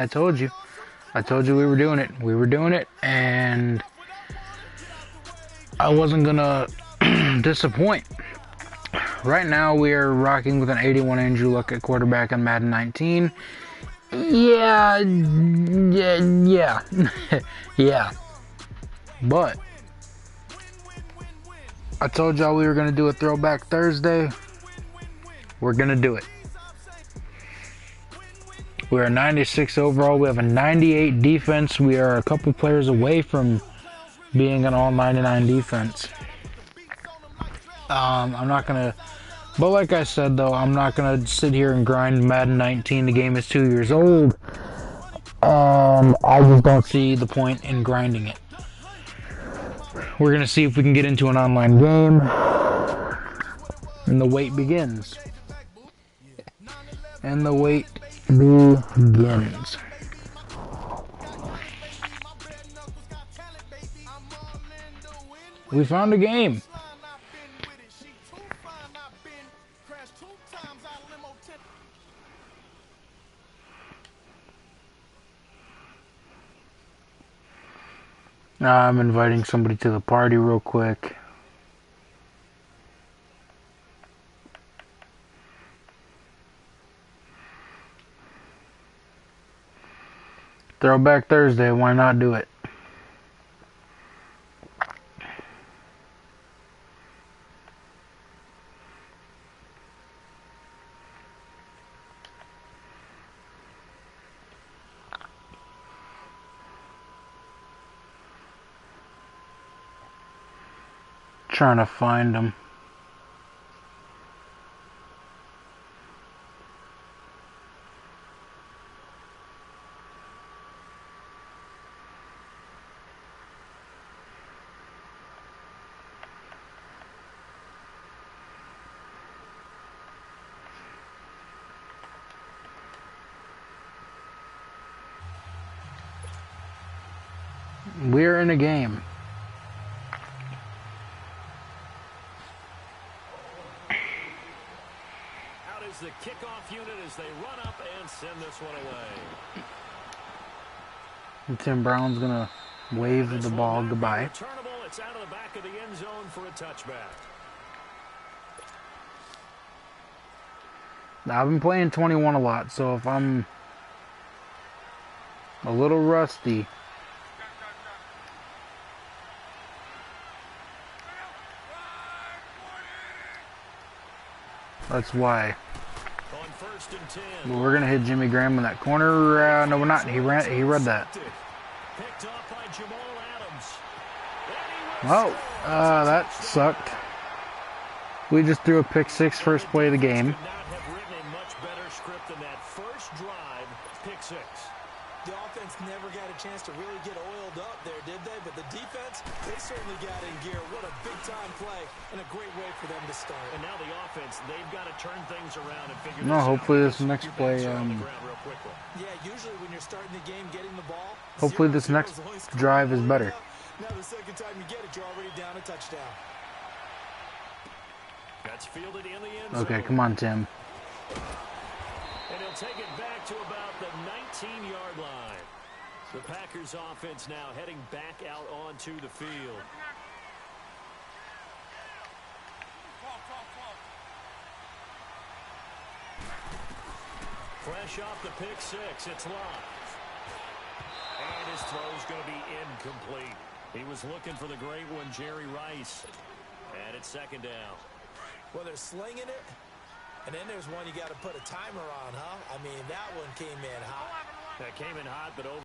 I told you. I told you we were doing it. We were doing it, and I wasn't gonna disappoint. Right now, we are rocking with an 81 Andrew Luck at quarterback on Madden 19. Yeah. Yeah. But I told y'all we were gonna do a Throwback Thursday. We're gonna do it. We're a 96 overall. We have a 98 defense. We are a couple players away from being an all 99 defense. I'm not gonna, but like I said though, I'm not gonna sit here and grind Madden 19. The game is 2 years old. I just don't see the point in grinding it. We're gonna see if we can get into an online game, and the wait begins. And the wait begins. We found a game. I'm inviting somebody to the party real quick. Throwback Thursday, why not do it? Trying to find them. We're in a game. Out is the kickoff unit as they run up and send this one away. And Tim Brown's gonna wave the ball goodbye. Returnable, it's out of the back of the end zone for a touchback. Now, I've been playing 21 a lot, so if I'm a little rusty, that's why. But we're gonna hit Jimmy Graham in that corner. No, we're not. He read that. Oh, that sucked. We just threw a pick six first play of the game. The offense never got a chance to really get oiled up there, did they? But the defense, they certainly got in gear. What a big-time play and a great way for them to start. And now the offense, they've got to turn things around and figure this out. Hopefully this next play, yeah, usually when you're starting the game, getting the ball. Hopefully this next drive is better. Now the second time you get it, you're already down a touchdown. That's fielded in the end zone. Okay, come on, Tim. And he'll take it back to about the 19-yard line. The Packers offense now heading back out onto the field. Fresh off the pick six, it's locked. And his throw's going to be incomplete. He was looking for the great one, Jerry Rice. And it's second down. Well, they're slinging it. And then there's one you got to put a timer on, huh? I mean, that one came in hot. That came in hot, but over.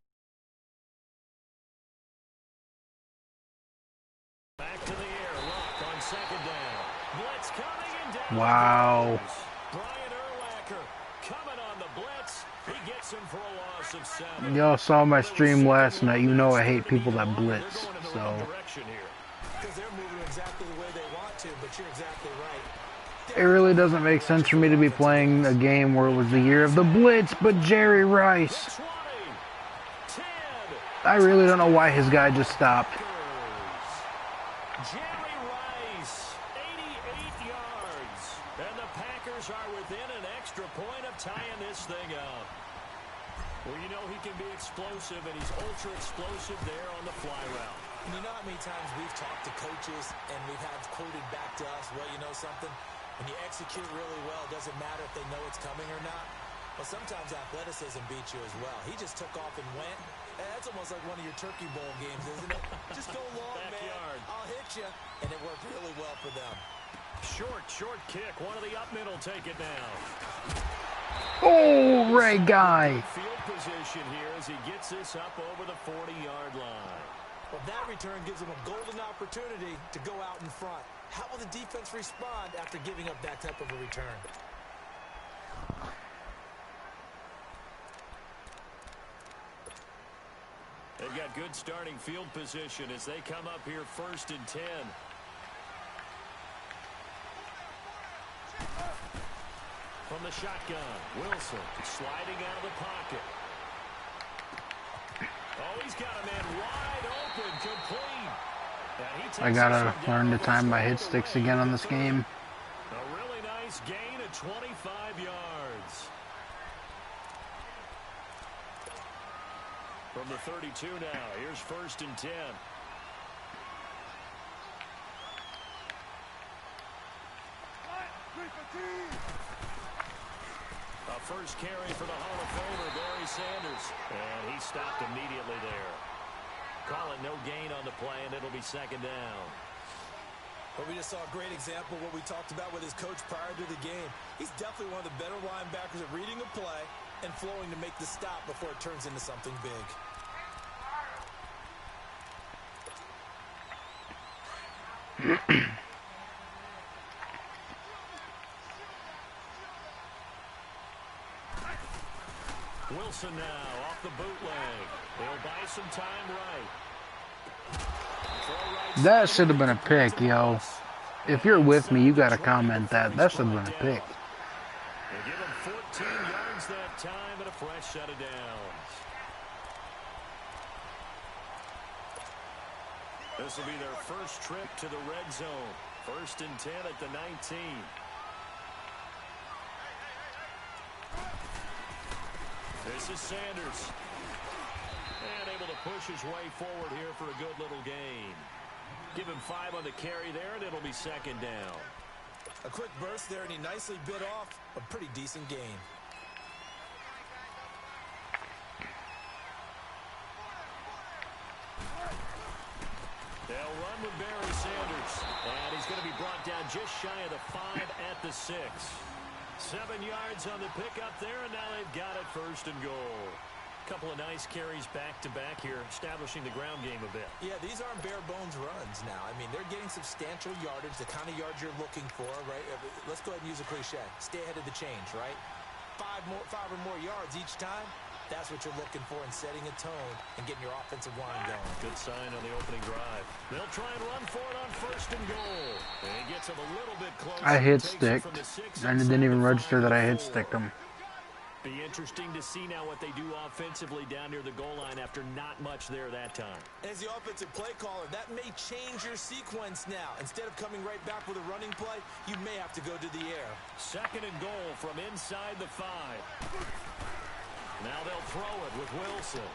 Back to the air, Luck on second down. Blitz coming and down. Wow. Brian Urlacher coming on the blitz. He gets him for a loss of 7. Y'all saw my stream last night. You know I hate people that blitz. So Because they're moving exactly the way they want to, but you're exactly right. it really doesn't make sense for me to be playing a game where it was the year of the blitz, but Jerry Rice. I really don't know why his guy just stopped. Jerry Rice, 88 yards. And the Packers are within an extra point of tying this thing up. Well, you know he can be explosive, and he's ultra explosive there on the fly route. And you know how many times we've talked to coaches and we've had quoted back to us, well, you know something? When you execute really well, it doesn't matter if they know it's coming or not. Well, sometimes athleticism beats you as well. He just took off and went. That's almost like one of your Turkey Bowl games, isn't it? Just go long, man. I'll hit you. And it worked really well for them. Short kick. One of the up mid will take it now. Oh, Ray Guy. Field position here as he gets this up over the 40-yard line. Well, that return gives him a golden opportunity to go out in front. How will the defense respond after giving up that type of a return? They've got good starting field position as they come up here 1st and 10. From the shotgun, Wilson sliding out of the pocket. Oh, he's got a man wide open, complete. I gotta learn to time my hit sticks again on this game. A really nice gain of 25 yards. From the 32 now, here's 1st and 10. A first carry for the Hall of Famer, Barry Sanders. And he stopped immediately there. Call it no gain on the play, and it'll be 2nd down. But we just saw a great example of what we talked about with his coach prior to the game. He's definitely one of the better linebackers at reading a play and flowing to make the stop before it turns into something big. Wilson now off the bootleg. They'll buy some time right. That should have been a pick, yo. If you're with me, you gotta comment that. That should have been a pick. They give him 14 yards that time and a fresh set of downs. This will be their first trip to the red zone. 1st and 10 at the 19. This is Sanders. And able to push his way forward here for a good little gain. Give him 5 on the carry there, and it'll be 2nd down. A quick burst there, and he nicely bit off a pretty decent gain. They'll run with Barry Sanders. And he's going to be brought down just shy of the 5 at the 6. 7 yards on the pickup there, and now they've got it 1st and goal. Couple of nice carries back-to-back here, establishing the ground game a bit. Yeah, these aren't bare-bones runs now. I mean, they're getting substantial yardage, the kind of yards you're looking for, right? Let's go ahead and use a cliche. Stay ahead of the change, right? 5 or more yards each time. That's what you're looking for in setting a tone and getting your offensive line going. Good sign on the opening drive. They'll try and run for it on 1st and goal. And he gets him a little bit closer. I hit sticked, and it didn't even register that I hit sticked him. Be interesting to see now what they do offensively down near the goal line after not much there that time. As the offensive play caller, that may change your sequence now. Instead of coming right back with a running play, you may have to go to the air. 2nd and goal from inside the 5. Now they'll throw it with Wilson.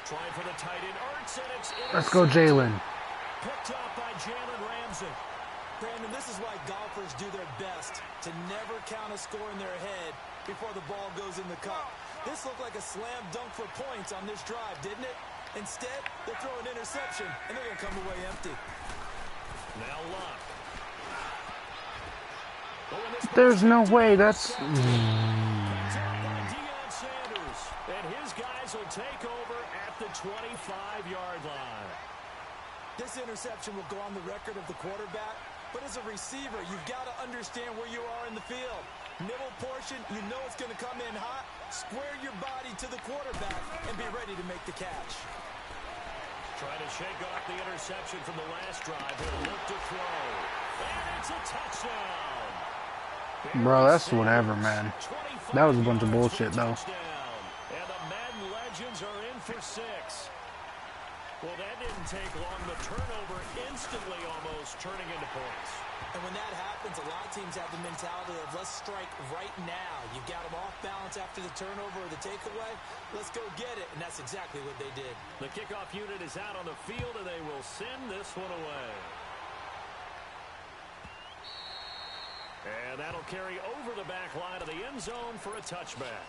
Trying for the tight end, Ertz, and it's Let's go, Jalen. Picked up by Jalen Ramsey. Brandon, this is why golfers do their best to never count a score in their head before the ball goes in the cup. This looked like a slam dunk for points on this drive, didn't it? Instead, they throw an interception, and they're going to come away empty. Now Luck. There's no way. That's... And his guys will take over at the 25-yard line. This interception will go on the record of the quarterback, but as a receiver, you've got to understand where you are in the field. Middle portion, you know it's going to come in hot. Square your body to the quarterback and be ready to make the catch. Trying to shake off the interception from the last drive. He'll look to throw. And it's a touchdown. Bro, that's whatever, man. That was a bunch of bullshit, though. And the Madden legends are in for 6. Well, that didn't take long. The turnover instantly almost turning into points. And when that happens, a lot of teams have the mentality of let's strike right now. You've got them off balance after the turnover or the takeaway. Let's go get it. And that's exactly what they did. The kickoff unit is out on the field, and they will send this one away. And that'll carry over the back line of the end zone for a touchback.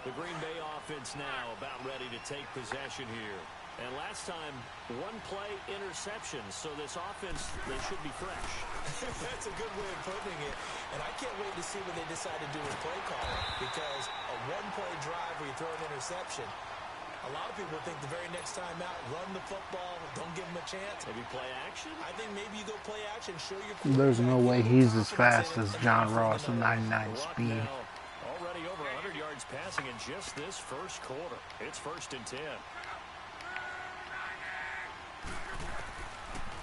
The Green Bay offense now about ready to take possession here. And last time, one play interception. So this offense, they should be fresh. That's a good way of putting it. And I can't wait to see what they decide to do with play calling. Because a one-play drive where you throw an interception, a lot of people think the very next time out, run the football, don't give them a chance. Maybe play action? I think maybe you go play action, show your There's no way he's as fast as John Ross with 99 speed. Already over 100 yards passing in just this first quarter. It's 1st and 10.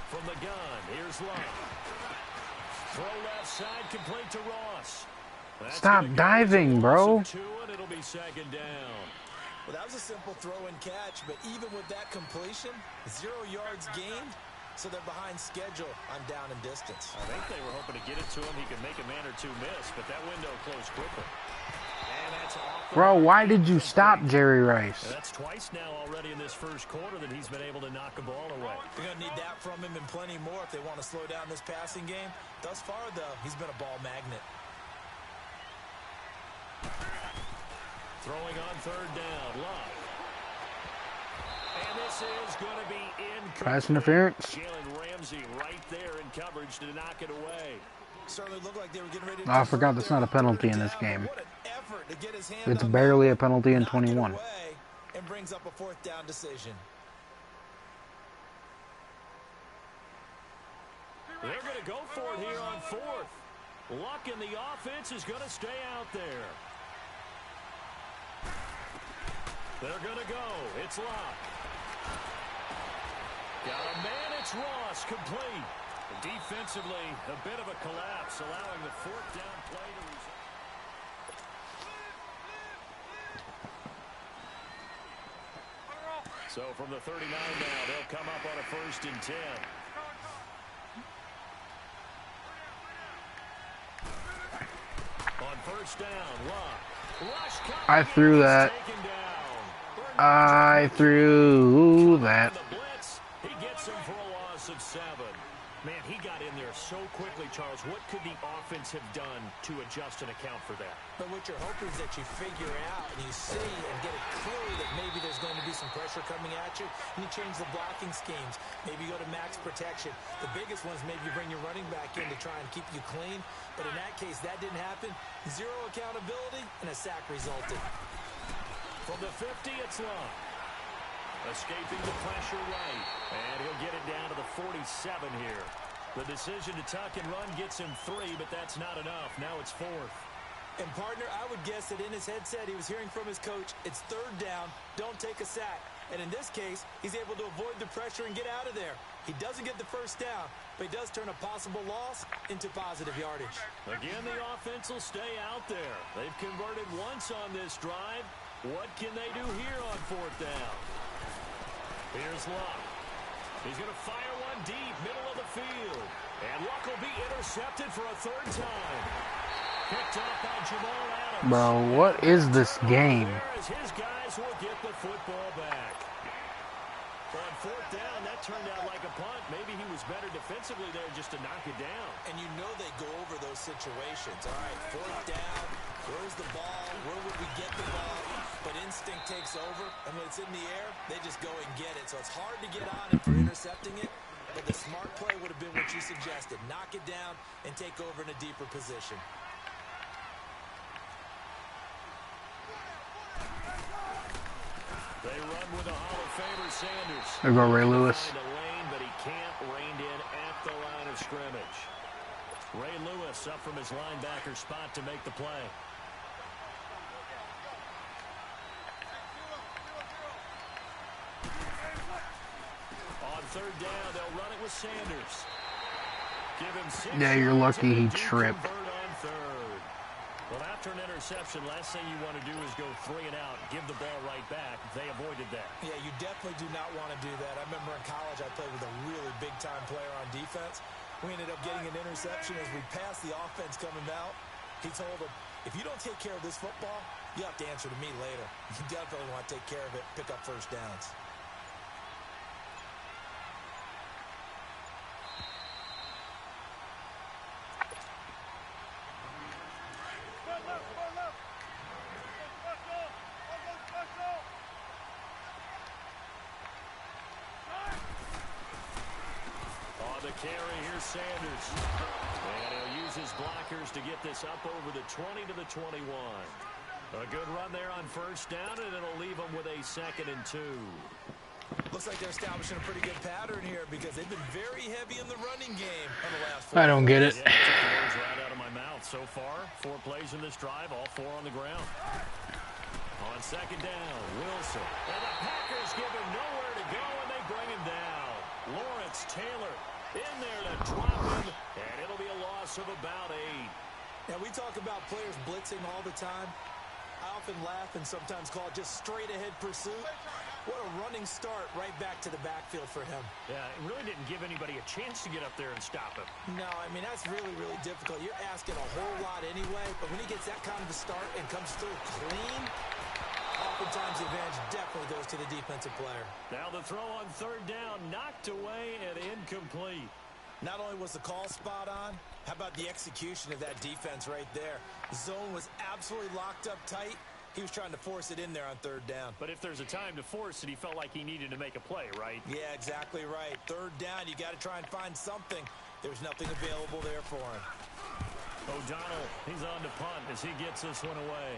From the gun, here's Love. Throw left side, complete to Ross. Stop diving, bro. And it'll be 2nd down. Well, that was a simple throw and catch, but even with that completion, 0 yards gained, so they're behind schedule on down and distance. I think they were hoping to get it to him. He could make a man or two miss, but that window closed quickly. Bro, why did you stop Jerry Rice? That's twice now already in this first quarter that he's been able to knock a ball away. They're going to need that from him and plenty more if they want to slow down this passing game. Thus far, though, he's been a ball magnet. Throwing on 3rd down, Love. And this is going to be incomplete. Pass interference. Jalen Ramsey right there in coverage to knock it away. Certainly looked like they were getting ready to Oh, I forgot that's not a penalty in this game. What an effort to get his hand It's on barely that, a penalty in knock it 21. away, and brings up a 4th down decision. They're going to go for it here on 4th. Luck in the offense is going to stay out there. They're going to go. It's Luck. Got a man. It's Ross. Complete. Defensively, a bit of a collapse, allowing the 4th down play to result. So from the 39 now, they'll come up on a 1st and 10. On 1st down, Luck. I threw that. I threw that. He gets him for a loss of 7. Man, he got in there so quickly, Charles. What could the offense have done to adjust and account for that? But what you're hoping is that you figure out and you see and get a clue that maybe there's going to be some pressure coming at you, and you change the blocking schemes. Maybe you go to max protection. The biggest one is maybe you bring your running back in to try and keep you clean. But in that case, that didn't happen. 0 accountability, and a sack resulted. From the 50, it's Long. Escaping the pressure right. And he'll get it down to the 47 here. The decision to tuck and run gets him 3, but that's not enough. Now it's 4th. And, partner, I would guess that in his headset he was hearing from his coach, it's 3rd down, don't take a sack. And in this case, he's able to avoid the pressure and get out of there. He doesn't get the 1st down, but he does turn a possible loss into positive yardage. Again, the offense will stay out there. They've converted once on this drive. What can they do here on 4th down? Here's Luck. He's going to fire one deep, middle of the field. And Luck will be intercepted for a 3rd time. Picked off by Jamal Adams. Bro, what is this game? His guys will get the football back. On 4th down, that turned out like a punt. Maybe he was better defensively there just to knock it down. And you know they go over those situations. All right, 4th down, where's the ball? Where would we get the ball? But instinct takes over, and when it's in the air, they just go and get it. So it's hard to get on it for intercepting it, but the smart play would have been what you suggested. Knock it down and take over in a deeper position. They run with a Hall of Famer, Sanders. There go Ray Lewis. Lane, but he can't rein in at the line of scrimmage. Ray Lewis up from his linebacker spot to make the play. On 3rd down, they'll run it with Sanders. Give him 6 Yeah, you're yards lucky and he do tripped. convert on 3rd. Well, after an interception, last thing you want to do is go 3 and out, give the ball right back. They avoided that. Yeah, you definitely do not want to do that. I remember in college I played with a really big-time player on defense. We ended up getting an interception as we passed the offense coming out. He told him, if you don't take care of this football, you have to answer to me later. You definitely want to take care of it, pick up first downs. Carry, here's Sanders. And he'll use his blockers to get this up over the 20 to the 21. A good run there on first down, and it'll leave them with a 2nd and 2. Looks like they're establishing a pretty good pattern here because they've been very heavy in the running game on the last 4 I don't get it. Yeah, I took the words right out of my mouth. So far, 4 plays in this drive, all 4 on the ground. On 2nd down, Wilson. And the Packers give him nowhere to go, and they bring him down. Lawrence Taylor in there to drop him, and it'll be a loss of about 8. Now, we talk about players blitzing all the time. I often laugh and sometimes call it just straight-ahead pursuit. What a running start right back to the backfield for him. Yeah, it really didn't give anybody a chance to get up there and stop him. No, I mean, that's really, really difficult. You're asking a whole lot anyway, but when he gets that kind of a start and comes through clean, oftentimes the advantage definitely goes to the defensive player. Now the throw on 3rd down, knocked away and incomplete. Not only was the call spot on, how about the execution of that defense right there? The zone was absolutely locked up tight. He was trying to force it in there on 3rd down. But if there's a time to force it, he felt like he needed to make a play, right? Yeah, exactly right. 3rd down, you got to try and find something. There's nothing available there for him. O'Donnell, he's on to punt as he gets this one away.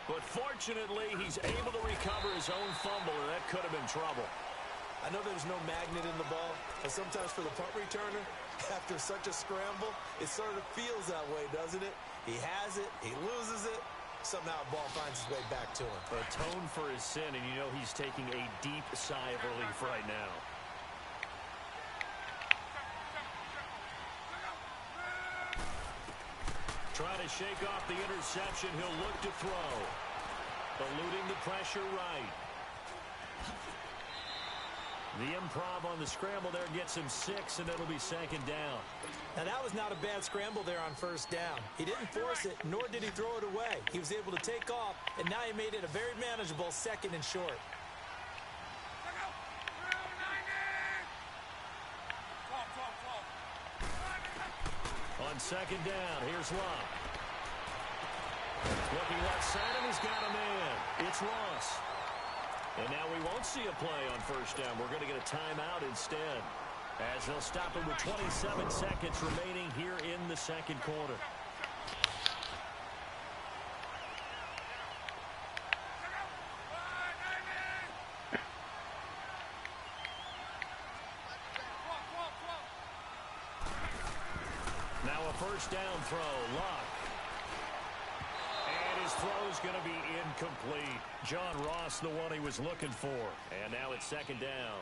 But fortunately, he's able to recover his own fumble, and that could have been trouble. I know there's no magnet in the ball, but sometimes for the punt returner, after such a scramble, it sort of feels that way, doesn't it? He has it, he loses it, somehow the ball finds its way back to him. Atone for his sin, and you know he's taking a deep sigh of relief right now. Trying to shake off the interception. He'll look to throw. Eluding the pressure right. The improv on the scramble there gets him 6, and it'll be 2nd down. Now, that was not a bad scramble there on 1st down. He didn't force it, nor did he throw it away. He was able to take off, and now he made it a very manageable 2nd and short. On 2nd down, here's Locke. Looking left side, and he's got a man. It's Ross. And now we won't see a play on 1st down. We're going to get a timeout instead, as they'll stop it with 27 seconds remaining here in the 2nd quarter. Now a 1st down throw, Locke. And his throw's going to be incomplete. John Ross, the one he was looking for. And now it's 2nd down.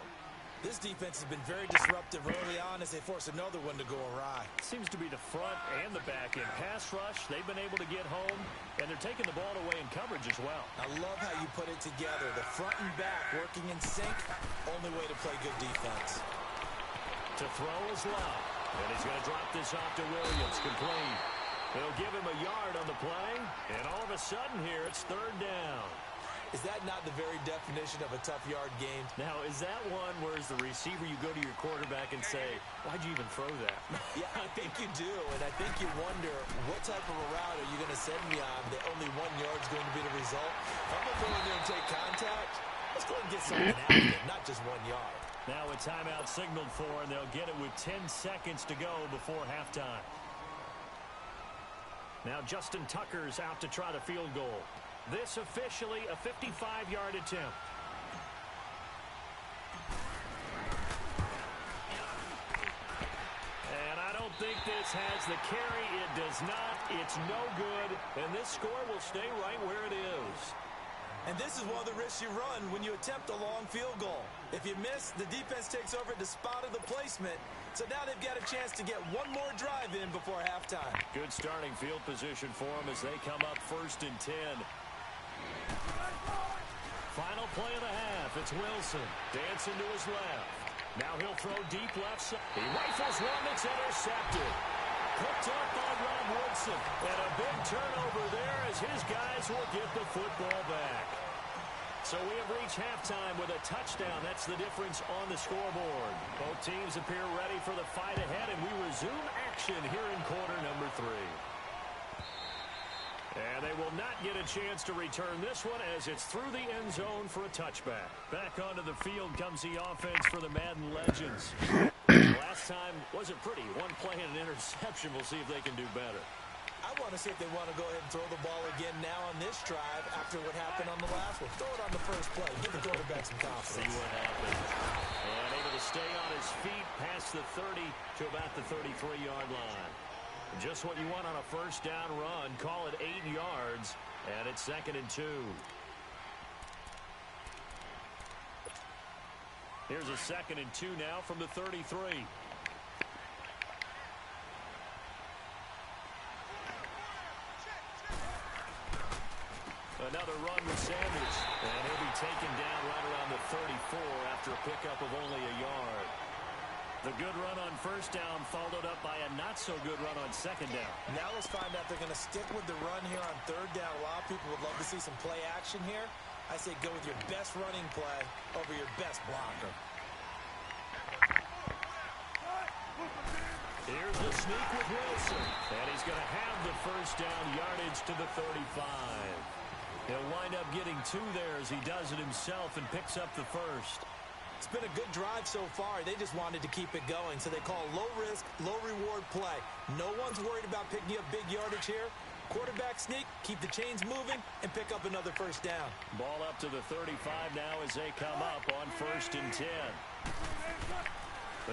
This defense has been very disruptive early on as they force another one to go awry. Seems to be the front and the back end. Pass rush, they've been able to get home, and they're taking the ball away in coverage as well. I love how you put it together. The front and back working in sync. Only way to play good defense. To throw is Locke. And he's going to drop this off to Williams. Complete. They'll give him a yard on the play. And all of a sudden here, it's 3rd down. Is that not the very definition of a tough yard gain? Now, is that one where as the receiver you go to your quarterback and say, why'd you even throw that? Yeah, I think you do. And I think you wonder, what type of a route are you going to send me on that only 1 yard is going to be the result? If I'm going to go in there and take contact, let's go and get something out of it, not just 1 yard. Now a timeout signaled for, and they'll get it with 10 seconds to go before halftime. Now Justin Tucker's out to try the field goal. This officially a 55-yard attempt. And I don't think this has the carry. It does not. It's no good. And this score will stay right where it is. And this is one of the risks you run when you attempt a long field goal. If you miss, the defense takes over at the spot of the placement. So now they've got a chance to get one more drive in before halftime. Good starting field position for them as they come up 1st and 10. Final play of the half. It's Wilson dancing to his left. Now he'll throw deep left side. He rifles one that's intercepted. Picked up by Rob Woodson. And a big turnover there as his guys will get the football back. So we have reached halftime with a touchdown. That's the difference on the scoreboard. Both teams appear ready for the fight ahead, and we resume action here in quarter number 3. And they will not get a chance to return this one as it's through the end zone for a touchback. Back onto the field comes the offense for the Madden Legends. Last time wasn't pretty. One play and an interception. We'll see if they can do better. I want to see if they want to go ahead and throw the ball again now on this drive after what happened on the last one. Throw it on the first play. Give the quarterback some confidence. See what happens. And able to stay on his feet past the 30 to about the 33-yard line. Just what you want on a first down run. Call it 8 yards, and it's 2nd and 2. Here's a 2nd and 2 now from the 33. Another run with Sanders, and he'll be taken down right around the 34 after a pickup of only a yard. The good run on first down followed up by a not-so-good run on second down. Now let's find out they're going to stick with the run here on third down. A lot of people would love to see some play action here. I say go with your best running play over your best blocker. Here's the sneak with Wilson, and he's going to have the first down yardage to the 35. He'll wind up getting 2 there as he does it himself and picks up the first. It's been a good drive so far. They just wanted to keep it going, so they call low-risk, low-reward play. No one's worried about picking up big yardage here. Quarterback sneak, keep the chains moving, and pick up another first down. Ball up to the 35 now as they come up on 1st and 10.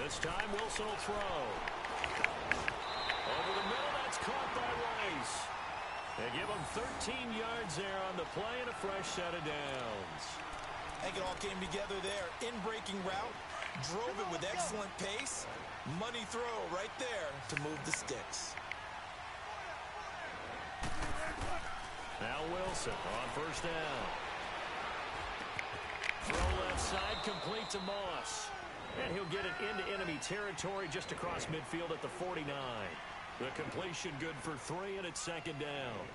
This time Wilson will throw. Over the middle, that's caught by Rice. They give him 13 yards there on the play and a fresh set of downs. I think it all came together there. In-breaking route, drove it with excellent pace. Money throw right there to move the sticks. Now Wilson on first down. Throw left side, complete to Moss. And he'll get it into enemy territory just across midfield at the 49. The completion good for 3, and it's 2nd down.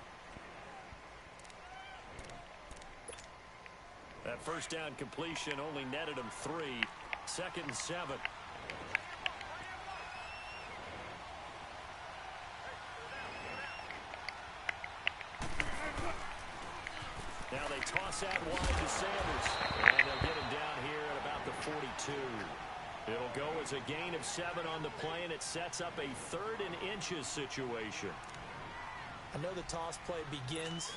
That first down completion only netted him 3. 2nd and 7. Now they toss that wide to Sanders. And they'll get him down here at about the 42. It'll go as a gain of 7 on the play, and it sets up a 3rd and inches situation. I know the toss play begins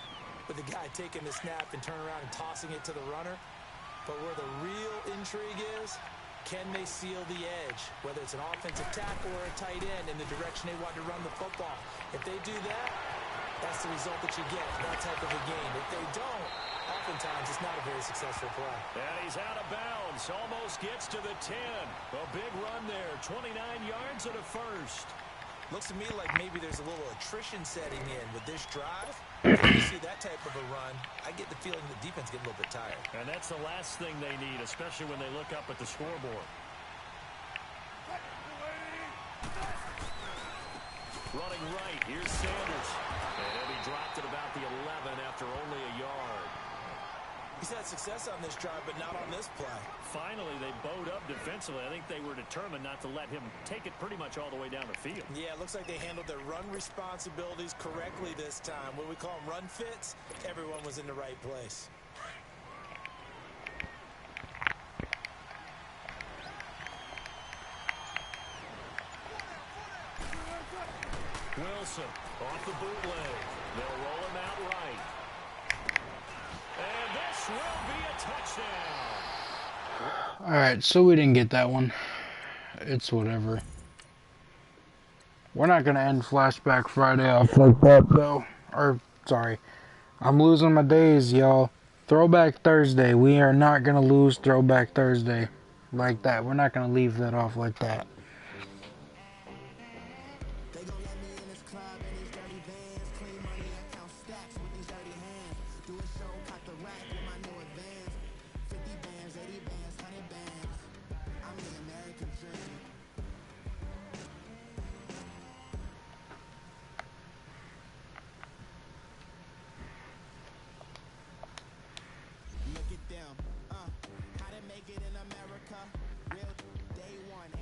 with the guy taking the snap and turning around and tossing it to the runner. But where the real intrigue is, can they seal the edge? Whether it's an offensive tackle or a tight end in the direction they want to run the football. If they do that, that's the result that you get, that type of a game. If they don't, oftentimes it's not a very successful play. And he's out of bounds, almost gets to the 10. A big run there, 29 yards and a first. Looks to me like maybe there's a little attrition setting in with this drive. If you see that type of a run, I get the feeling the defense get a little bit tired. And that's the last thing they need, especially when they look up at the scoreboard. Running right, here's Sanders. And he dropped at about the 11 after only a yard. He's had success on this drive, but not on this play. Finally, they bowed up defensively. I think they were determined not to let him take it pretty much all the way down the field. Yeah, it looks like they handled their run responsibilities correctly this time. When we call them run fits, everyone was in the right place. Wilson off the bootleg. They'll roll him out right. And this will be a touchdown. Alright, so we didn't get that one. It's whatever. We're not going to end Flashback Friday off like that, though. Or, sorry. I'm losing my days, y'all. Throwback Thursday. We are not going to lose Throwback Thursday like that. We're not going to leave that off like that.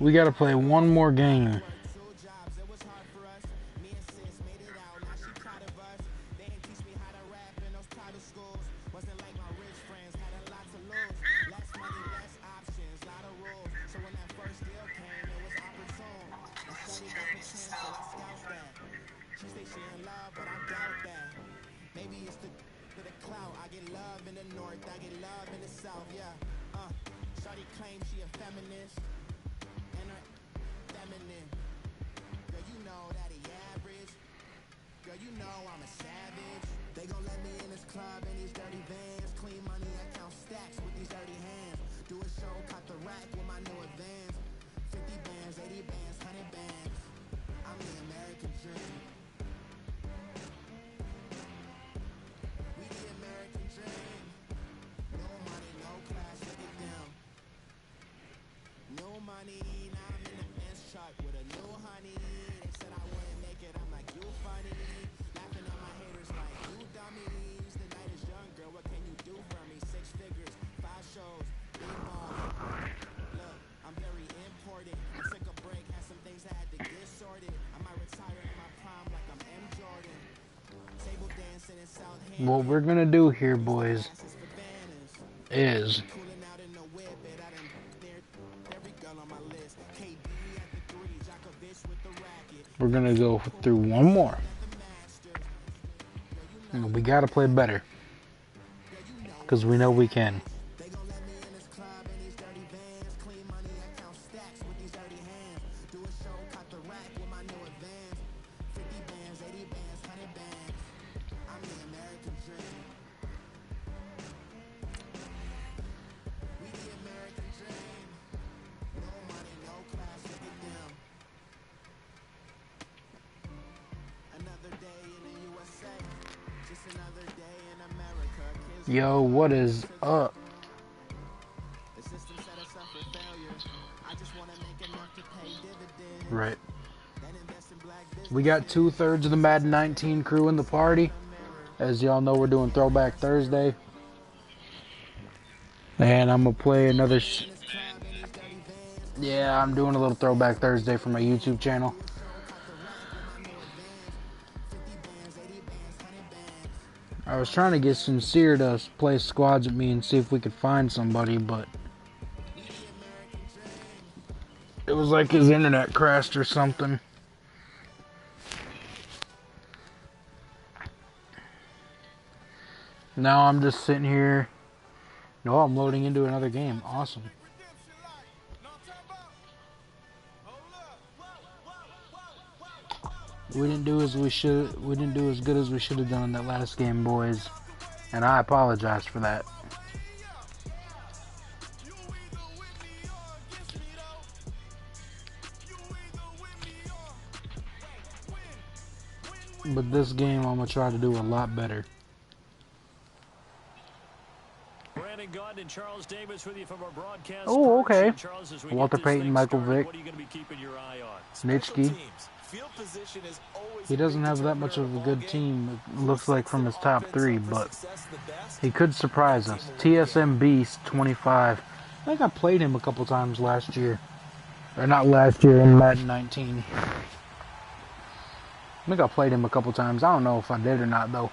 We got to play one more game. What we're going to do here, boys, is we're going to go through one more. And we got to play better. Because we know we can. Yo, what is up? Right. We got 2/3 of the Madden 19 crew in the party. As y'all know, we're doing Throwback Thursday. And I'm going to play another... Yeah, I'm doing a little Throwback Thursday for my YouTube channel. I was trying to get Sincere to play squads with me and see if we could find somebody, but it was like his internet crashed or something. Now I'm just sitting here. No, I'm loading into another game. Awesome. We didn't do as good as we should have done in that last game, boys. And I apologize for that. But this game I'm going to try to do a lot better. Oh, okay. Walter Payton, Michael Vick, Nitschke. He doesn't have that much of a good team, it looks like, from his top three, but he could surprise us. TSM Beast, 25. I think I played him a couple times last year. Or not last year, in Madden 19. I think I played him a couple times. I don't know if I did or not, though.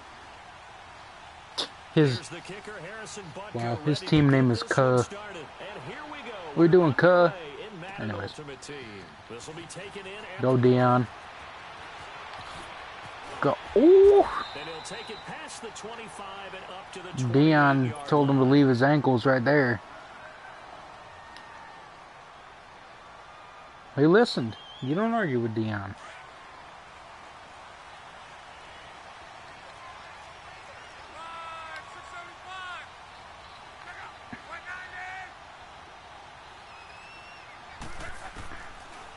His team name is Kuh. We're doing Kuh. Anyways. Go Dion. Go. Ooh. Dion told him to leave his ankles right there. He listened. You don't argue with Dion.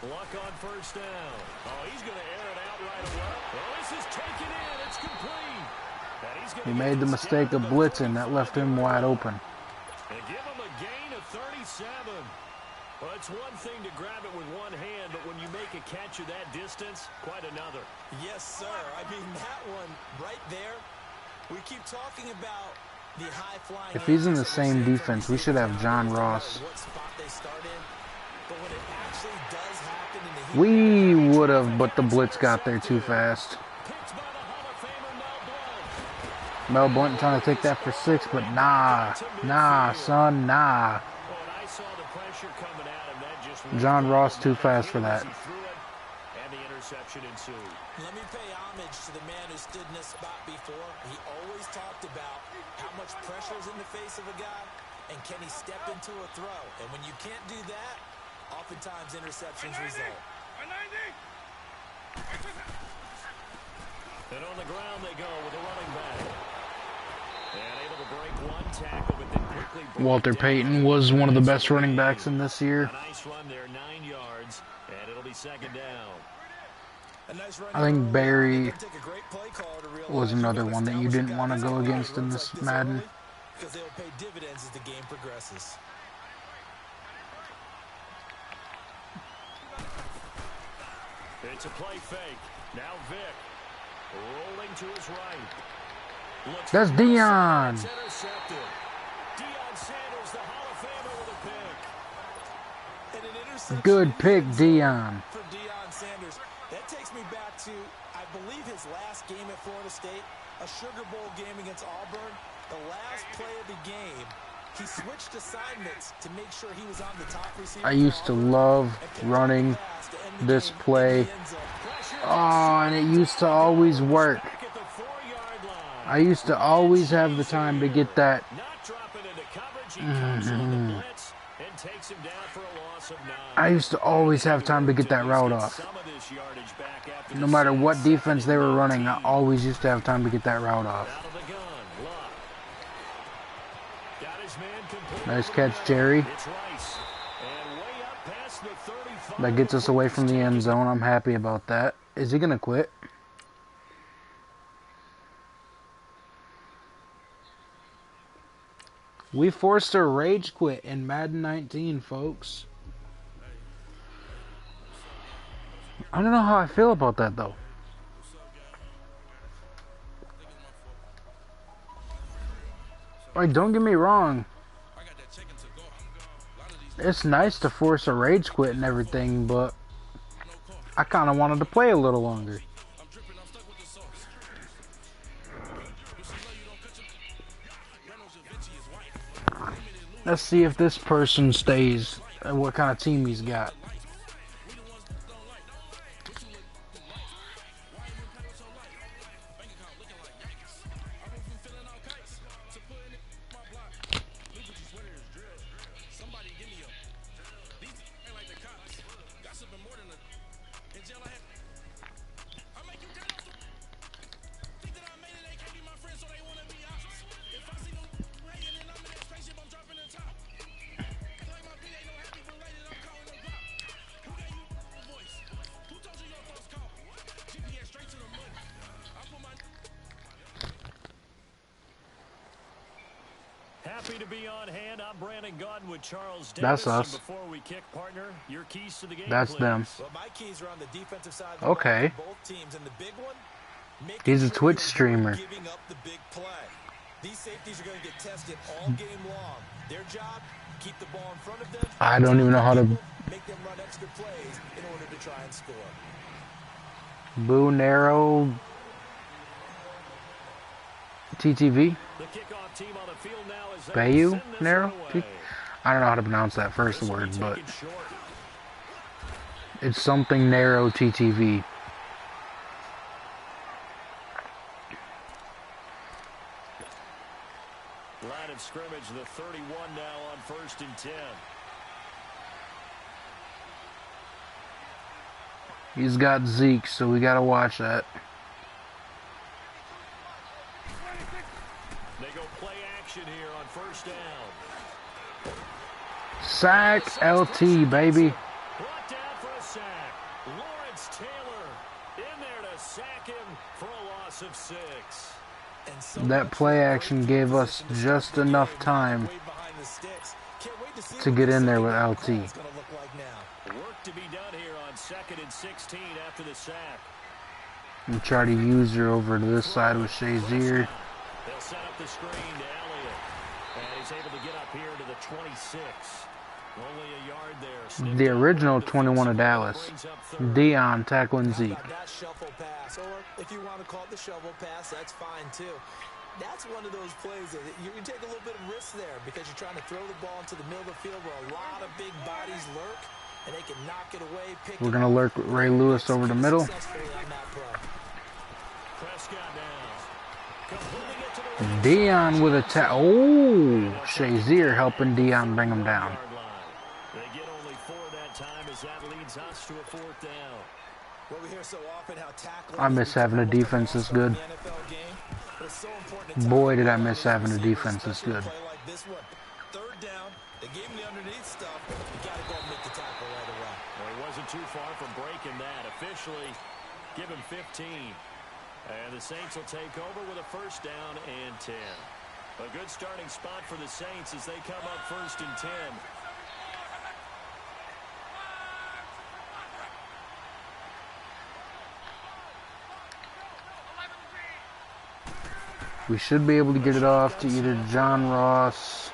Luck on first down. Oh, he's going to air it out right away. Oh, this is taken in. It's complete. And he's going He to made the mistake of blitzing. That left him wide open. They give him a gain of 37. Well, it's one thing to grab it with one hand, but when you make a catch of that distance, quite another. Yes, sir. I mean, that one right there, we keep talking about the high-flying. If he's in the same defense, we should have John Ross. What spot they start in, but when it actually does happen in the We would have, but the blitz got there too fast. Picked by the Hall of Famer Mel Blount. Mel Blount trying to take that for 6, but nah, son, nah. Oh, and I saw the pressure coming at him. That just John Ross too fast for that. He threw it, and the interception ensued. Let me pay homage to the man who stood in this spot before. He always talked about how much pressure is in the face of a guy, and can he step into a throw? And when you can't do that, oftentimes interceptions result. And on the ground they go with a running back. And able to break one tackle, but then quickly Walter Payton was one of the best running backs in this year. A nice run there, 9 yards, and it'll be second down. I think Barry was another one that you didn't want to go against in this Madden. Because they'll pay dividends as the game progresses. It's a play fake. Now Vic rolling to his right. Looks That's Deion. It's intercepted. Deion Sanders, the Hall of Famer, with a pick. And an interception Good pick, Deion. for Deion Sanders. That takes me back to, I believe, his last game at Florida State, a Sugar Bowl game against Auburn. The last play of the game, he switched assignments to make sure he was on the top receiver. I used to love running this play. Oh, and it used to always work. Back at the 4-yard line. I used to always have the time to get that. Not dropping into coverage. He comes on the blitz and takes him down for a loss of 9. I used to always have time to get that route off. Some of this yardage back after No the matter sack. what defense they were running, I always used to have time to get that route off. Out of the gun, Luck. Got his man complete. Nice catch, Jerry. It's Rice. And way up past the 35. That gets us away from the end zone. I'm happy about that. Is he going to quit? We forced a rage quit in Madden 19, folks. I don't know how I feel about that, though. Like, don't get me wrong. It's nice to force a rage quit and everything, but I kind of wanted to play a little longer. Let's see if this person stays and what kind of team he's got. Happy to be on hand. I'm Brandon Gautin with Charles Davis. That's us. And before we kick, partner, your keys to the game. That's please. them. Well, my keys are on the defensive side. Okay. For both teams, and the big one, making He's a sure Twitch you're streamer. Giving up the big play. These safeties are going to get tested all game long. Their job, keep the ball in front of them. I don't even know how to... Make them run extra plays in order to try and score. Boo, narrow... TTV? The kickoff team on the field now is Bayou? send this Narrow? one away. I don't know how to pronounce that first This will be word, but taken short. it's something narrow TTV. Line of scrimmage, the 31 now on 1st and 10. He's got Zeke, so we got to watch that. They go play action here on 1st down. Sack LT, baby. Brought down for a sack. sack him for a loss of 6. That play action gave us just enough time to get in there with LT. Work to be done here on 2nd and 16 after the sack. And try to use her over to this side with Shazier. They'll set up the screen to Elliott. And he's able to get up here to the 26. Only a yard there. The original 21 of Dallas. Dion tackling Zeke. That shuffle pass, or if you want to call it the shovel pass, that's fine too. That's one of those plays that you take a little bit of risk there because you're trying to throw the ball into the middle of the field where a lot of big bodies lurk, and they can knock it away. We're going to lurk Ray Lewis over the middle. Dion with a Oh, Shazier helping Dion bring him down. They get only 4 that time as that leads us to a 4th down. Well, we hear so often how tackling I miss having a defense this good. Boy, did I miss having a defense this good. 3rd down, they gave him the underneath stuff. You got to go and make the tackle right away. Well, he wasn't too far from breaking that. Officially, give him 15. And the Saints will take over with a 1st down and 10. A good starting spot for the Saints as they come up 1st and 10. We should be able to get it off to either John Ross.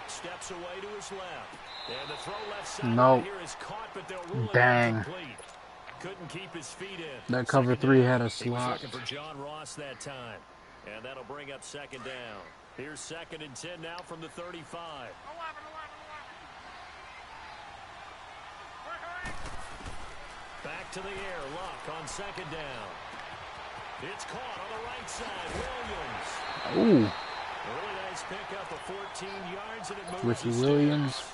Steps away to his left. And the throw left side Nope. here is caught, but they'll rule it Dang. incomplete. Couldn't keep his feet in. That cover 3 had a He was slot. looking for John Ross that time. And that'll bring up 2nd down. Here's 2nd and 10 now from the 35. Back to the air. Luck on 2nd down. It's caught on the right side. Williams. Ooh, Really nice pickup of 14 yards, and it moves Ricky the Williams. sticks.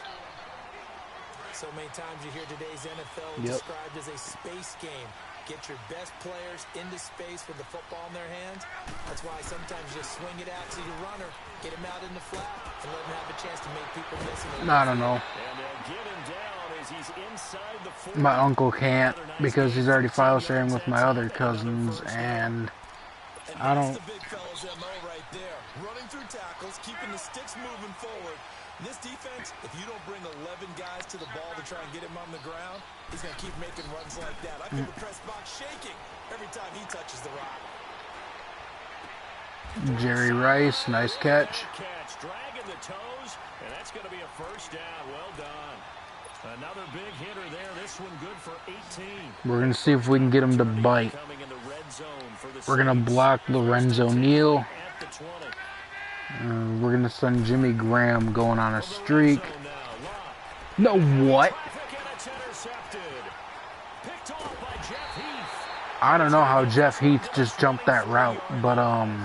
So many times you hear today's NFL Yep. described as a space game. Get your best players into space with the football in their hands. That's why sometimes you just swing it out to your runner, get him out in the flat, and let him have a chance to make people miss him. I don't know. And they'll get him down as he's inside the 40. My uncle can't because he's already file sharing with my other cousins, and I don't. That's the big fella's MO right there. Running through tackles, keeping the sticks moving forward. This defense, if you don't bring 11 guys to the ball to try and get him on the ground, he's going to keep making runs like that. I feel the press box shaking every time he touches the rock. Jerry Rice, nice catch. Dragging the toes, and that's going to be a 1st down. Well done. Another big hitter there. This one good for 18. We're going to see if we can get him to bite. Coming in the red zone for the We're going to Saints. block Lorenzo Neal. At the 20. We're going to send Jimmy Graham going on a streak. No, what? I don't know how Jeff Heath just jumped that route, but And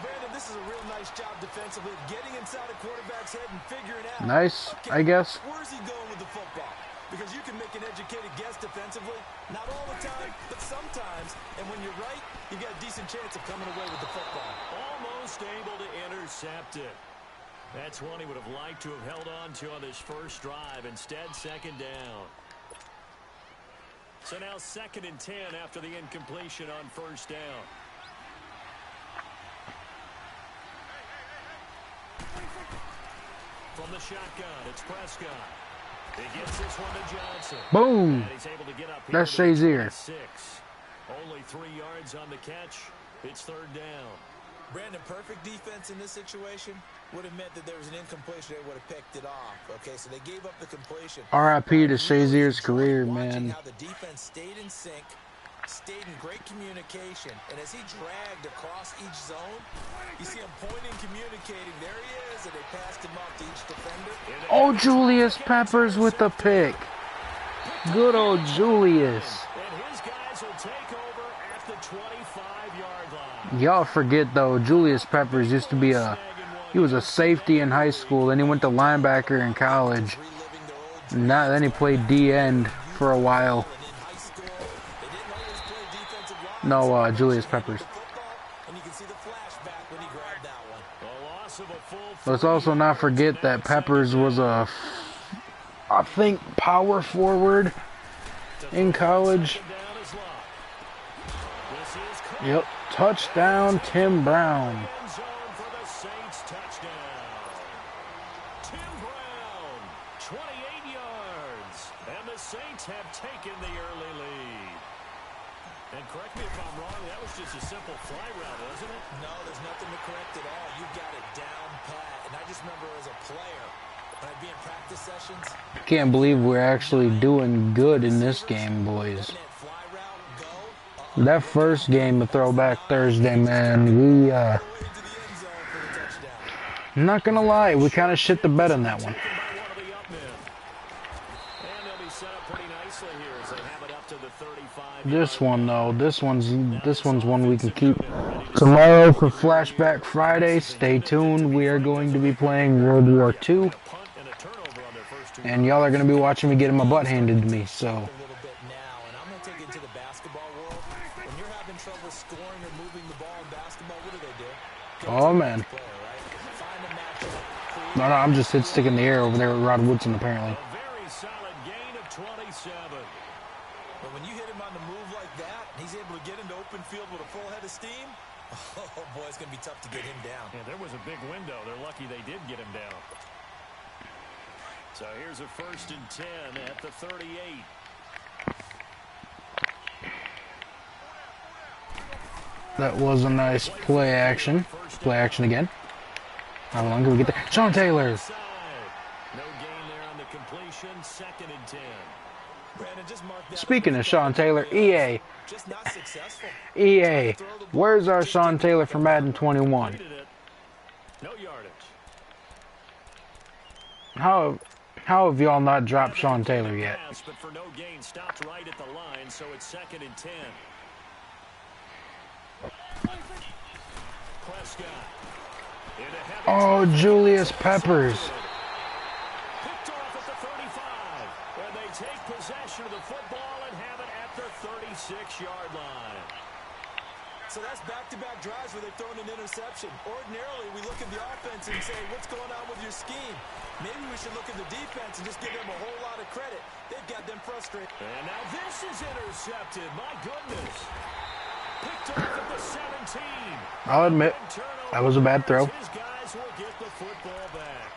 Brandon, this is a real nice job defensively, getting inside a quarterback's head and figuring out. nice, I guess. Where's he going with the football? Because you can make an educated guess defensively, not all the time, but sometimes. And when you're right, you've got a decent chance of coming away with the football. Almost able to intercept it. That's one he would have liked to have held on to on this first drive. Instead, 2nd down. So now 2nd and 10 after the incompletion on 1st down. From the shotgun, it's Prescott. He gets this one to Johnson. Boom. And he's able to get up here That's to the Shazier. 26. Only 3 yards on the catch. It's 3rd down. Brandon, perfect defense in this situation would have meant that there was an incompletion. They would have picked it off. Okay, so they gave up the completion. R.I.P. to Shazier's career, Watching man. how the defense stayed in sync, stayed in great communication, and as he dragged across each zone, you see him pointing, communicating. There he is, and they passed him off to each defender. Oh, Julius Peppers with the pick. Good old Julius. And his guys will take over at the 25-yard line. Y'all forget, though, Julius Peppers used to be he was a safety in high school, then he went to linebacker in college. Now, then he played D-end for a while. No, Julius Peppers. Let's also not forget that Peppers was I think, power forward in college. Yep. Touchdown, Tim Brown. End zone for the Saints touchdown. Tim Brown, 28 yards. And the Saints have taken the early lead. And correct me if I'm wrong, that was just a simple fly route, wasn't it? No, there's nothing to correct at all. You got it down pat. And I just remember as a player, when I'd be in practice sessions, I can't believe we're actually doing good in this game, boys. That first game of Throwback Thursday, man, we, I'm not gonna lie, we kind of shit the bed on that one. This one, though, this one's one we can keep. Tomorrow for Flashback Friday, stay tuned. We are going to be playing World War II. And y'all are going to be watching me get my butt handed to me, so... Oh, man. No, I'm just hit stick in the air over there with Rod Woodson, apparently. A very solid gain of 27. But when you hit him on the move like that, and he's able to get into open field with a full head of steam, oh, boy, it's going to be tough to get him down. Yeah, there was a big window. They're lucky they did get him down. So here's a 1st and 10 at the 38. That was a nice play action. Play action again. How long can we get there? Sean Taylor. No gain there on the completion. 2nd and 10. Brandon, just mark that. Speaking of Sean Taylor, EA. Just not successful. EA. Where's our Sean Taylor from Madden 21? No yardage. How have y'all not dropped Sean Taylor yet? But for no gain, stopped right at the line, so it's 2nd and 10. Prescott. Oh, Julius Peppers. Picked off at the 35. And they take possession of the football and have it at the 36-yard line. So that's back-to-back drives where they've thrown an interception. Ordinarily, we look at the offense and say, what's going on with your scheme? Maybe we should look at the defense and just give them a whole lot of credit. They've got them frustrated. And now this is intercepted. My goodness. Picked off at the 17. I'll admit, that was a bad throw. His guys will get the football back.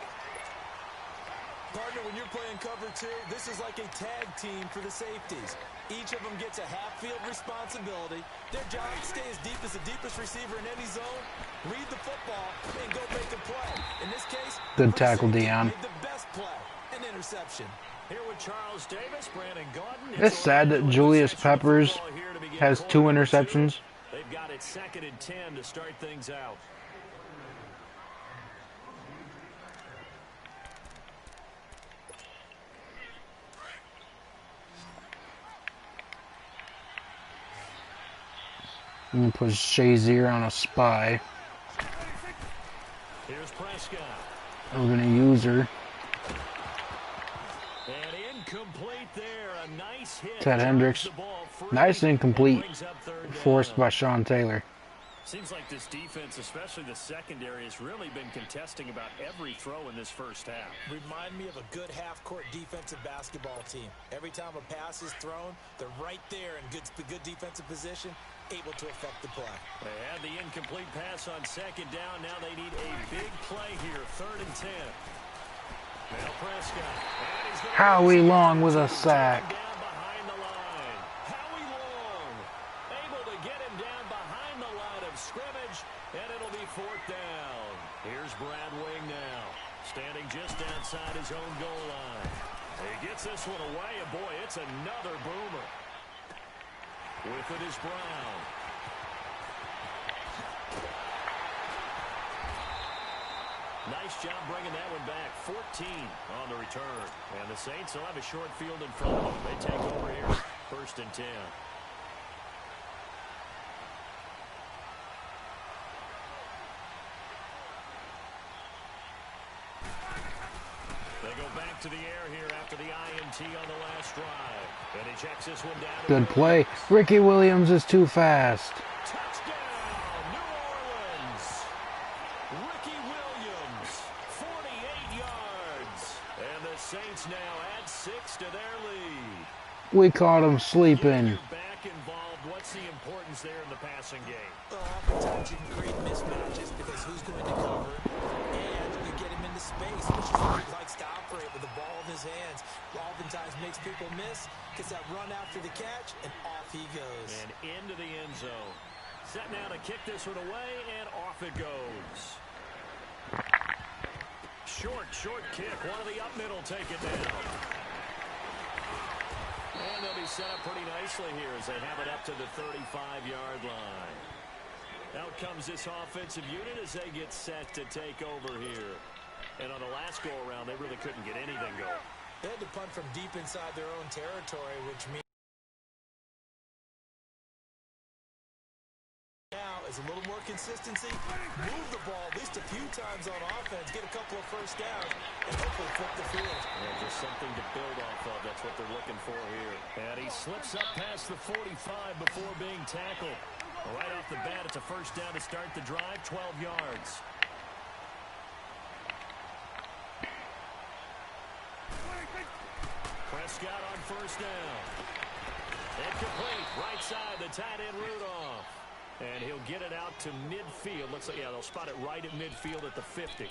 Partner, when you're playing cover 2, this is like a tag team for the safeties. Each of them gets a half-field responsibility. Their job is to stay as deep as the deepest receiver in any zone, read the football, and go make a play. In this case, good tackle, Dion. the best play, an interception. Here with Charles Davis, Brandon Gaudin. It's sad that Julius Peppers has 2 interceptions. They've got it 2nd and 10 to start things out. I'm going to put Shazier on a spy. Here's Prescott. We're going to use her. And incomplete there. A nice hit. Ted Hendricks. Nice incomplete. Forced by Sean Taylor. Seems like this defense, especially the secondary, has really been contesting about every throw in this first half. Remind me of a good half-court defensive basketball team. Every time a pass is thrown, they're right there in good defensive position, able to affect the play. They had the incomplete pass on 2nd down. Now they need a big play here. 3rd and 10. Now Prescott. Howie Long with a sack. Down behind the line. Howie Long able to get him down behind the line of scrimmage, and it'll be 4th down. Here's Brad Wing now, standing just outside his own goal line. He gets this one away, and boy, it's another boomer. With it is Brown. Nice job bringing that one back. 14 on the return. And the Saints will have a short field in front of them. They take over here. 1st and 10. They go back to the air here after the INT on the last drive. And he checks this one down. Good play. Ricky Williams is too fast. Touchdown, New Orleans. Ricky Williams, 48 yards. And the Saints now add 6 to their lead. We caught him sleeping. Back involved what's the importance there in the passing game? Well, oftentimes you can create mismatches because who's going to cover, and you get him into space, which is how he likes to operate with the ball in his hands. Oftentimes makes people miss, gets that run after the catch, and off he goes. And into the end zone. Set now to kick this one away, and off it goes. Short kick. One of the up middle take it down. And they'll be set up pretty nicely here as they have it up to the 35-yard line. Out comes this offensive unit as they get set to take over here. And on the last go-around, they really couldn't get anything going. They had to punt from deep inside their own territory, which means now is a little more consistency. Move the ball at least a few times on offense, get a couple of first downs, and hopefully flip the field. Yeah, just something to build off of. That's what they're looking for here. And he slips up past the 45 before being tackled. Right off the bat, it's a first down to start the drive, 12 yards. Prescott on first down. Incomplete. Right side, the tight end Rudolph. And he'll get it out to midfield. Looks like, yeah, they'll spot it right at midfield at the 50.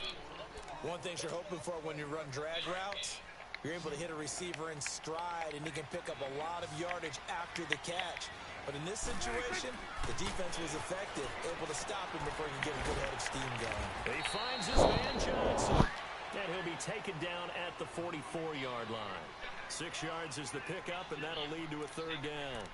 One thing you're hoping for when you run drag routes, you're able to hit a receiver in stride, and he can pick up a lot of yardage after the catch. But in this situation, the defense was effective, able to stop him before he could get a good head of steam going. He finds his man Johnson, and he'll be taken down at the 44-yard line. 6 yards is the pickup, and that'll lead to a third down.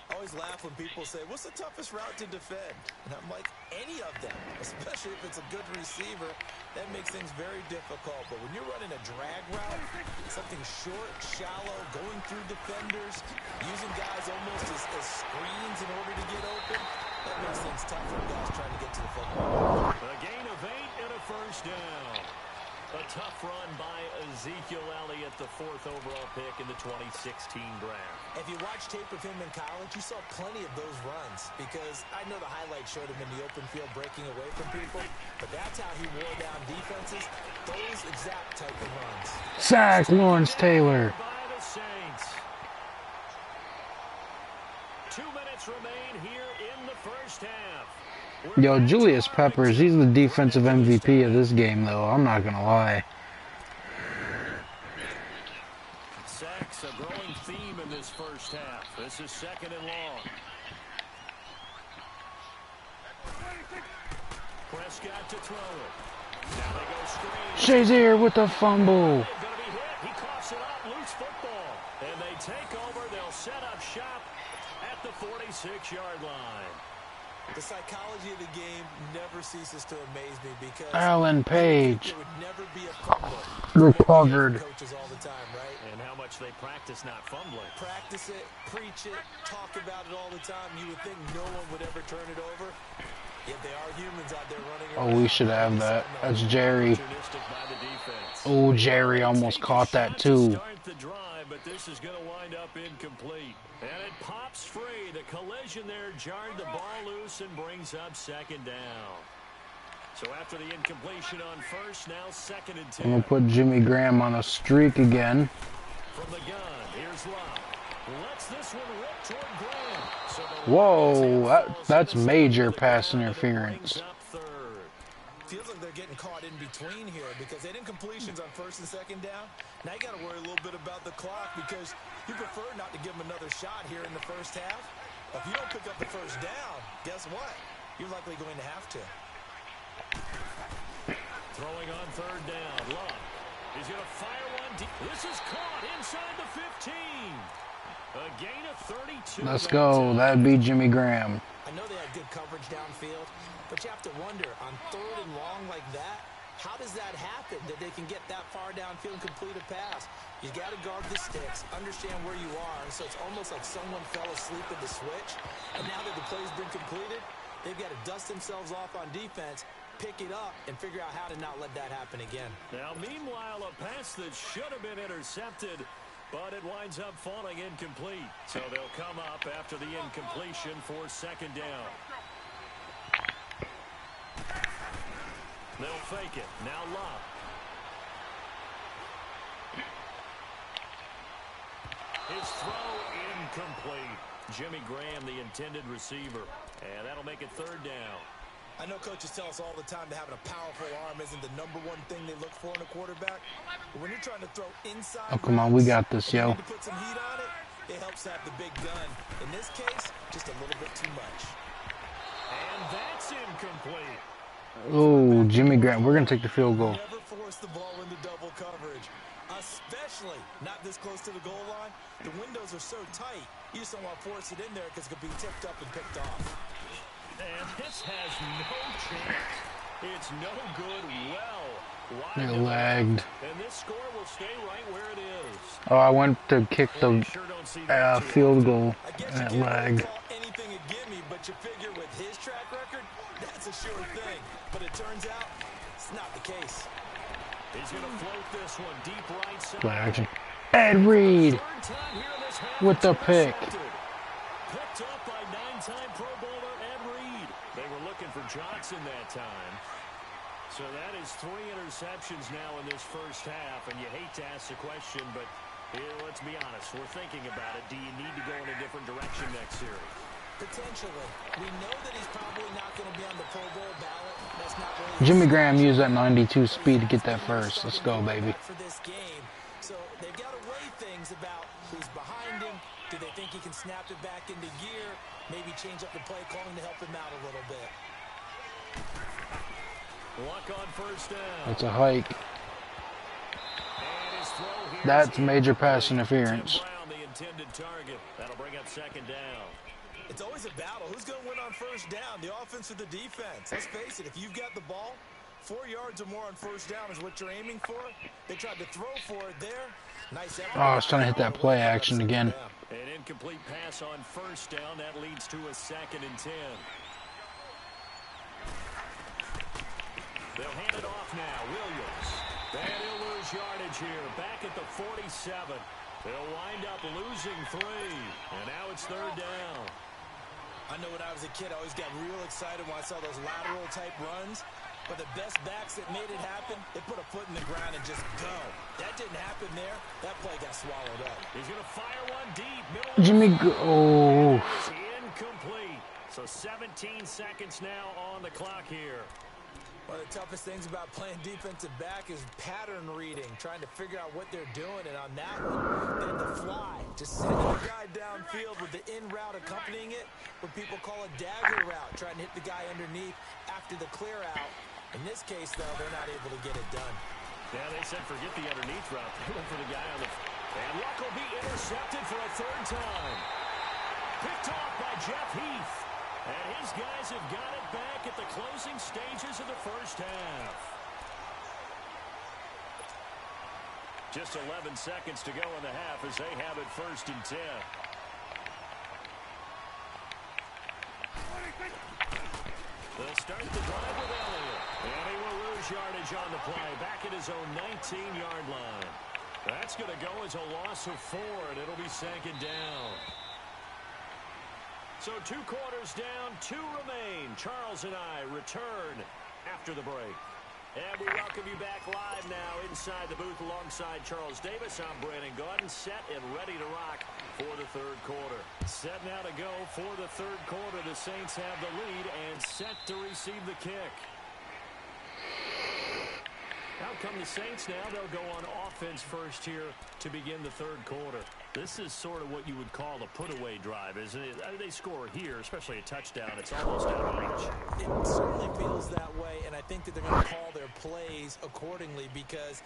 I always laugh when people say, what's the toughest route to defend? And I'm like, any of them, especially if it's a good receiver. That makes things very difficult. But when you're running a drag route, something short, shallow, going through defenders, using guys almost as screens in order to get open, that makes things tough for guys trying to get to the football. A gain of 8 and a first down. A tough run by Ezekiel Elliott, the 4th overall pick in the 2016 draft. If you watch tape of him in college, you saw plenty of those runs because I know the highlights showed him in the open field breaking away from people, but that's how he wore down defenses, those exact type of runs. Sack Lawrence Taylor. By the Saints. 2 minutes remain here in the first half. Yo, Julius Peppers, he's the defensive MVP of this game, though. I'm not going to lie. Sacks, a growing theme in this first half. This is second and long. Prescott to throw it. Now they go screen. Shazier with the fumble. Going to be hit. He coughs it up. Loose football. And they take over. They'll set up shop at the 46-yard line. The psychology of the game never ceases to amaze me because Alan Page. there would never be a fumble. Recovered. Coaches all the time, right? And how much they practice not fumbling. Practice it, preach it, talk about it all the time. You would think no one would ever turn it over. Yet they are humans out there running around. Oh, we should have that. That's Jerry. Oh, Jerry almost caught that too. Start the drive, but this is going to wind up incomplete. And it pops free. The collision there jarred the ball loose and brings up second down. So after the incompletion on first, now second and 10. I'm going to put Jimmy Graham on a streak again. From the gun, here's Love. Lets this one rip toward Graham. So Whoa, that's major pass interference. Feels like they're getting caught in between here because they didn't completions on first and second down. Now you got to worry a little bit about the clock because you prefer not to give them another shot here in the first half. If you don't pick up the first down, guess what? You're likely going to have to. Throwing on third down, Love. He's going to fire one deep. This is caught inside the 15. A gain of 32. Let's go. That'd be Jimmy Graham. I know they had good coverage downfield, but you have to wonder, on third and long like that, how does that happen, that they can get that far downfield and complete a pass? You got to guard the sticks, understand where you are, and so it's almost like someone fell asleep at the switch, and now that the play's been completed, they've got to dust themselves off on defense, pick it up, and figure out how to not let that happen again. Now, meanwhile, a pass that should have been intercepted, but it winds up falling incomplete. So they'll come up after the incompletion for second down. They'll fake it. Now Love. His throw incomplete. Jimmy Graham, the intended receiver. And that'll make it third down. I know coaches tell us all the time that having a powerful arm isn't the #1 thing they look for in a quarterback. But when you're trying to throw inside Oh, come on, we got this, and you yo. need to put some heat on it, it helps have the big gun. In this case, just a little bit too much. And that's incomplete. Oh, Jimmy Graham. We're going to take the field goal. Never force the ball into double coverage, especially not this close to the goal line. The windows are so tight, you just don't want to force it in there because it could be tipped up and picked off. And this has no chance. It's no good. They Well, lagged. and this score will stay right where it is. Oh, I went to kick the field goal I guess and it you can't really lagged. call anything a gimme, but you figure with his track record, that's a sure thing. But it turns out it's not the case. He's going to float this one deep right side. Play action. Ed Reed Third time here in this half, with the it's pick. intercepted. Picked up by 9-time Pro Bowler Ed Reed. They were looking for Johnson that time. So that is 3 interceptions now in this first half, and you hate to ask the question, but let's be honest, we're thinking about it. Do you need to go in a different direction next series? Potentially. We know that he's probably not going to be on the Pro Bowl ballot. That's not really Jimmy Graham used that 92 speed to get that first. Let's go, baby. for this game. So they've got to weigh things about who's behind him. Do they think he can snap it back into gear? Maybe change up the play calling to help him out a little bit. Luck on first down. That's a hike. And his throw here That's is major pass incomplete. interference. Tim Brown, the intended target. That'll bring up second down. It's always a battle. Who's going to win on first down, the offense or the defense? Let's face it, if you've got the ball, 4 yards or more on first down is what you're aiming for. They tried to throw for it there. Nice effort. Oh, I was trying to hit that play action again. An incomplete pass on first down. That leads to a 2nd and 10. They'll hand it off now. Williams. And he'll lose yardage here. Back at the 47. They'll wind up losing 3. And now it's third down. I know when I was a kid, I always got real excited when I saw those lateral-type runs. But the best backs that made it happen, they put a foot in the ground and just go. That didn't happen there. That play got swallowed up. He's going to fire one deep. Jimmy, oh. Incomplete. So 17 seconds now on the clock here. One of the toughest things about playing defensive back is pattern reading, trying to figure out what they're doing. And on that one, they had to fly, just sending the guy downfield with the in route accompanying it, what people call a dagger route, trying to hit the guy underneath after the clear out. In this case, though, they're not able to get it done. Yeah, they said forget the underneath route. They went for the guy on the... And Luck will be intercepted for a 3rd time. Picked off by Jeff Heath. And his guys have got it back at the closing stages of the first half. Just 11 seconds to go in the half as they have it 1st and 10. They'll start the drive with Elliott. And he will lose yardage on the play. Back at his own 19-yard line. That's going to go as a loss of 4, and it'll be 2nd down. So 2 quarters down, 2 remain. Charles and I return after the break. And we welcome you back live now inside the booth alongside Charles Davis. I'm Brandon Gaudin, set and ready to rock for the 3rd quarter. Set now to go for the 3rd quarter. The Saints have the lead and set to receive the kick. Out come the Saints now. They'll go on offense first here to begin the 3rd quarter. This is sort of what you would call a put-away drive, isn't it? I mean, they score here, especially a touchdown. It's almost out of reach. It certainly feels that way, and I think that they're going to call their plays accordingly because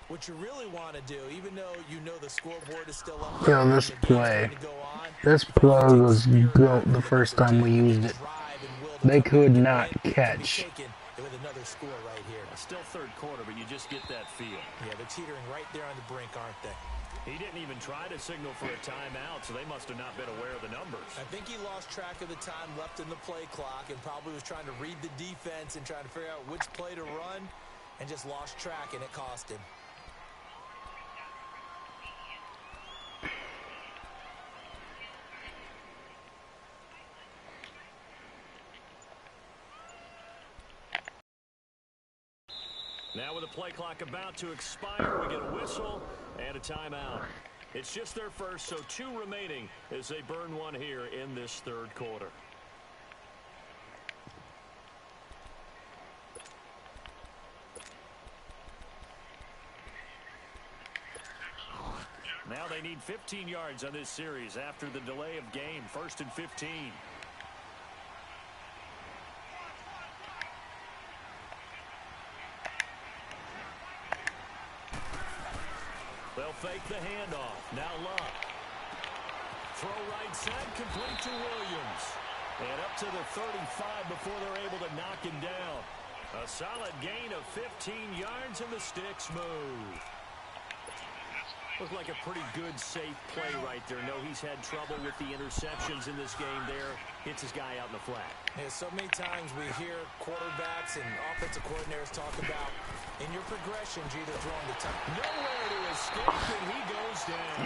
what you really want to do, even though you know the scoreboard is still up, Yo, this play was built the first time we used it. They could not catch. With another score right here. Still 3rd quarter, but you just get that feel. Yeah, they're teetering right there on the brink, aren't they? He didn't even try to signal for a timeout, so they must have not been aware of the numbers. I think he lost track of the time left in the play clock and probably was trying to read the defense and trying to figure out which play to run and just lost track, and it cost him. Now with the play clock about to expire, we get a whistle and a timeout. It's just their first, so 2 remaining as they burn one here in this third quarter. Now they need 15 yards on this series after the delay of game. 1st and 15. They'll fake the handoff. Now Luck. Throw right side, complete to Williams. And up to the 35 before they're able to knock him down. A solid gain of 15 yards and the sticks move. Looked like a pretty good, safe play right there. No, he's had trouble with the interceptions in this game there. Hits his guy out in the flat. Yeah, so many times we hear quarterbacks and offensive coordinators talk about in your progressions, you're either throwing the top. Nowhere to escape, and he goes down.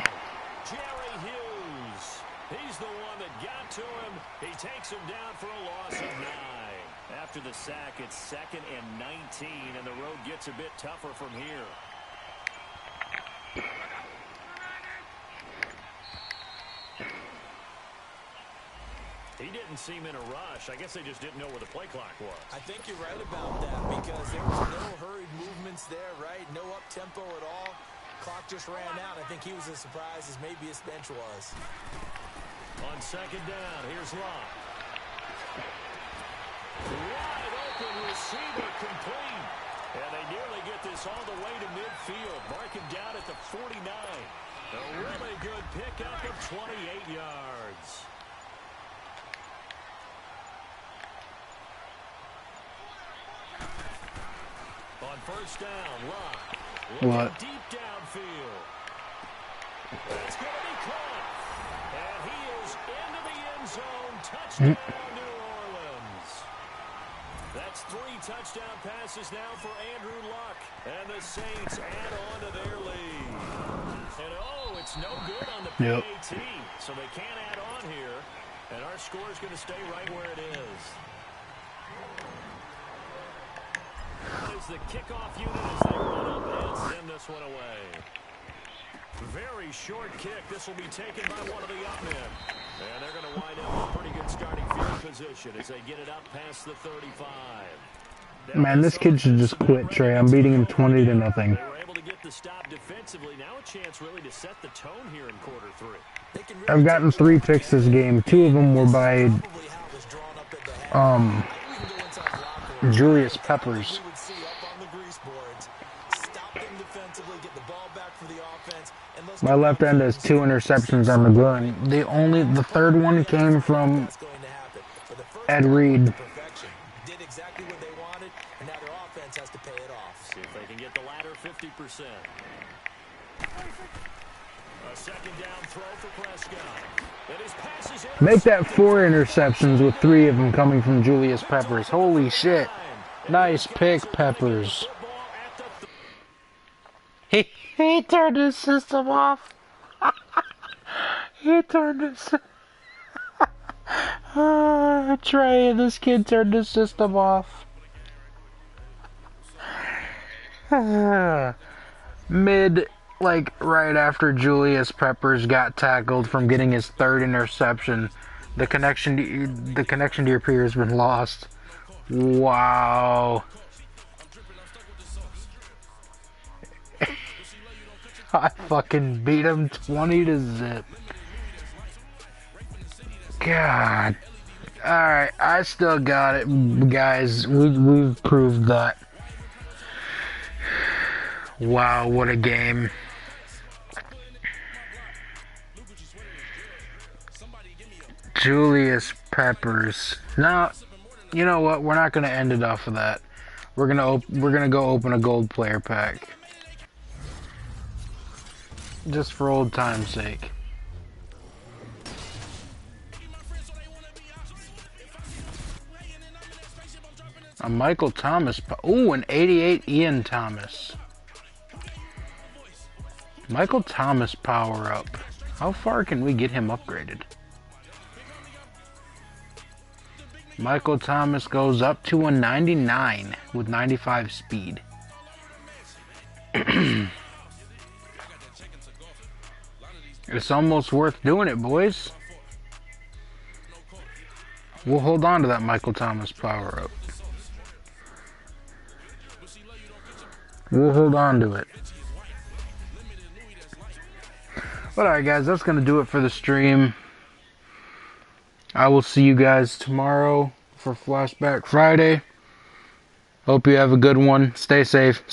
Jerry Hughes. He's the one that got to him. He takes him down for a loss of 9. After the sack, it's 2nd and 19, and the road gets a bit tougher from here. He didn't seem in a rush. I guess they just didn't know where the play clock was. I think you're right about that because there was no hurried movements there, right? No up-tempo at all. Clock just ran out. I think he was as surprised as maybe his bench was. On 2nd down, here's Locke. Wide open receiver complete. And they nearly get this all the way to midfield. Mark him down at the 49. A really good pickup of 28 yards. On 1st down, Locke. What? Deep downfield. It's going to be caught. And he is into the end zone. Touchdown, New Orleans. That's 3 touchdown passes now for Andrew Luck. And the Saints add on to their lead. And oh, it's no good on the PAT. So they can't add on here. And our score is going to stay right where it is. Is the kickoff unit as they run up and send this one away. Very short kick. This will be taken by one of the up men. And they're going to wind up with a pretty good starting field position as they get it up past the 35. Man, this kid should just quit, Trey. I'm beating him 20-0. They were able to get the stop defensively. Now a chance really to set the tone here in quarter 3. I've gotten 3 picks this game. 2 of them were by Julius Peppers. My left end has 2 interceptions on the ground. The third one came from Ed Reed. Did exactly what they wanted, and now their offense has to pay it off. See if they can get the latter 50%. A 2nd down throw for Prescott. And his pass is Make that 4 interceptions with 3 of them coming from Julius Peppers. Holy shit. Nice pick, Peppers. He turned his system off. He turned his... Trey, this kid turned his system off. Mid, like, right after Julius Peppers got tackled from getting his 3rd interception, the connection to your peer has been lost. Wow. I fucking beat him 20-0. God. Alright, I still got it, guys. We've proved that. Wow, what a game. Julius Peppers. Now, you know what? We're not gonna end it off of that. We're gonna go open a gold player pack. Just for old time's sake. A Michael Thomas. Ooh, an 88 Ian Thomas. Michael Thomas power up. How far can we get him upgraded? Michael Thomas goes up to a 99 with 95 speed. It's almost worth doing it, boys. We'll hold on to that Michael Thomas power-up. We'll hold on to it. But alright guys, that's going to do it for the stream. I will see you guys tomorrow for Flashback Friday. Hope you have a good one. Stay safe.